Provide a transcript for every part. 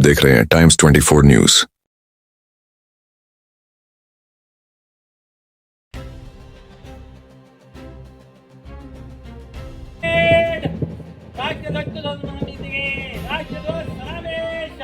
देख रहे हैं टाइम्स 24 न्यूज। राज्यध्वज समावेश।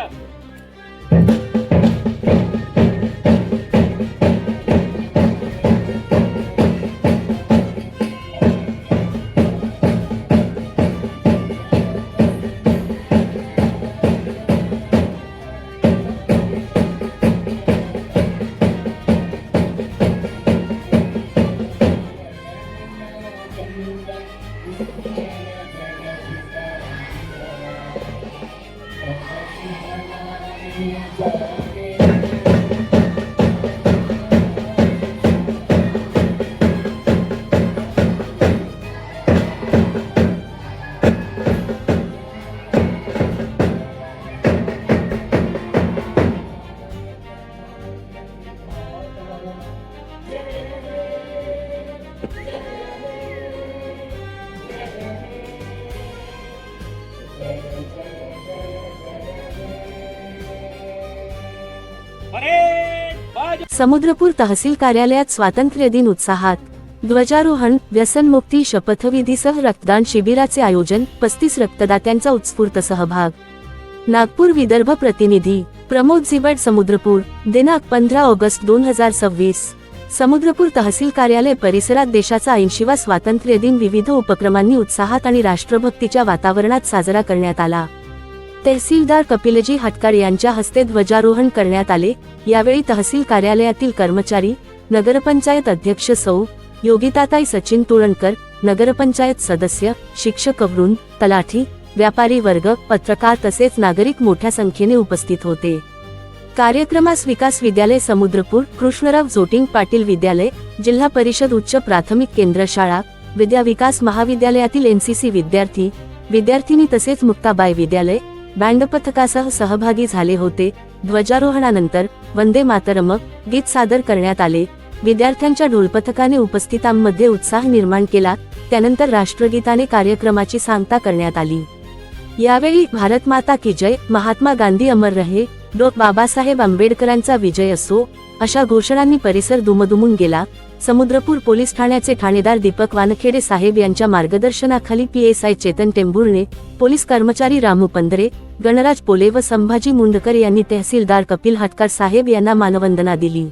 समुद्रपूर तहसील कार्यालयात स्वातंत्र्य दिन उत्साहात ध्वजारोहण, व्यसनमुक्ती शपथविधीसह रक्तदान शिबिराचे आयोजन, 35 रक्तदात्यांचा उत्स्फूर्त सहभाग। नागपूर विदर्भ प्रतिनिधी प्रमोद झिबड। समुद्रपूर दिनांक 15 ऑगस्ट 2026। समुद्रपूर तहसील कार्यालय परिसरात देशाचा 80वा स्वातंत्र्य दिन विविध उपक्रमांनी उत्साहात आणि राष्ट्रभक्तीच्या वातावरणात साजरा करण्यात आला। तहसीलदार कपिलजी हटकार यांच्या हस्ते ध्वजारोहण करण्यात आले। यावेळी तहसील कार्यालयातील कर्मचारी, नगरपंचायत अध्यक्ष सौ योगिताताई सचिन तुळणकर, नगरपंचायत सदस्य, शिक्षक वृंद, तलाठी, व्यापारी वर्ग, पत्रकार तसेच नागरिक मोठ्या संख्येने उपस्थित होते। कार्यक्रमास विकास विद्यालय समुद्रपूर, कृष्णराव जोटिंग पाटील विद्यालय, जिल्हा परिषद उच्च प्राथमिक केंद्र शाळा, विद्या विकास महाविद्यालयातील एनसीसी विद्यार्थी, विद्यार्थिनी तसेच मुक्ताबाई विद्यालय, बँड पथकासह सहभागी झाले होते। ध्वजारोहणानंतर वंदे मातरम गीत सादर करण्यात आले। विद्यार्थ्यांच्या ढोलपथकाने उपस्थितांमध्ये उत्साह निर्माण केला। त्यानंतर राष्ट्रगीताने कार्यक्रमाची सांगता करण्यात आली। यावेळी भारत माता की जय, महात्मा गांधी अमर रहे, डॉ. बाबासाहेब आंबेडकरांचा विजय असो अशा घोषणांनी परिसर दुमदुमून गेला। समुद्रपूर पोलीस ठाण्याचे ठाणेदार दीपक वानखेडे साहेब यांच्या मार्गदर्शनाखाली PSI चेतन टेंभुर्णे, पोलीस कर्मचारी रामू पंधरे, गणराज पोले व संभाजी मुंडकर यांनी तहसीलदार कपिल हटकार साहेब यांना मानवंदना दिली।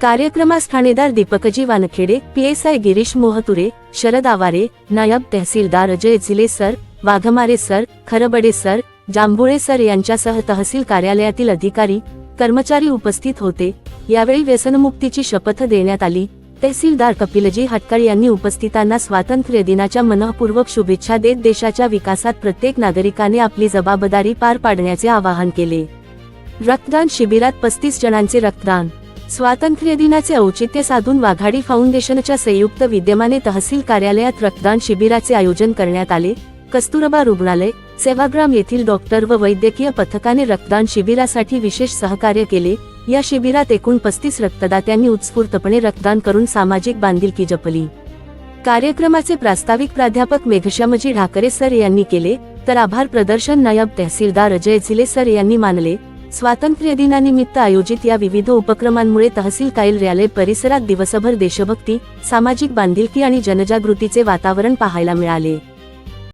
कार्यक्रमास ठाणेदार दीपकजी वानखेडे, PSI गिरीश मोहतुरे, शरद आवारे, नायब tehsildar Ajay Jhile sir, Waghmare sir, Kharbade sir, Jambhule sir यांच्यासह तहसील कार्यालयातील अधिकारी, कर्मचारी उपस्थित होते। यावेळी व्यसनमुक्तीची शपथ देण्यात आली। तहसीलदार कपिलजी हटकार यांनी उपस्थितांना स्वातंत्र्य दिनाच्या मनःपूर्वक शुभेच्छा देत देशाच्या विकासात प्रत्येक नागरिकाने आपली जबाबदारी पार पाडण्याचे आवाहन केले। रक्तदान शिबिरात 35 जणांचे रक्तदान। स्वातंत्र्य दिनाचे औचित्य साधून वाघाडी फाउंडेशनच्या संयुक्त विद्यमाने तहसील कार्यालयात रक्तदान शिबिराचे आयोजन करण्यात आले। कस्तुरबा रुग्णालय, सेवाग्राम येथील डॉक्टर व वैद्यकीय पथकाने रक्तदान शिबिरासाठी विशेष सहकार्य केले। या शिबिरात एकूण 35 रक्तदात्यांनी उत्स्फूर्तपणे रक्तदान करून सामाजिक बांधिलकी जपली। कार्यक्रमाचे प्रास्ताविक प्राध्यापक मेघश्यामजी ढाकरे सर यांनी केले, तर आभार प्रदर्शन नायब तहसीलदार अजय झिले सर यांनी मानले। स्वातंत्र्य दिनानिमित्त आयोजित या विविध उपक्रमांमुळे तहसील कार्यालय परिसरात दिवसभर देशभक्ती, सामाजिक बांधिलकी आणि जनजागृतीचे वातावरण पाहायला मिळाले।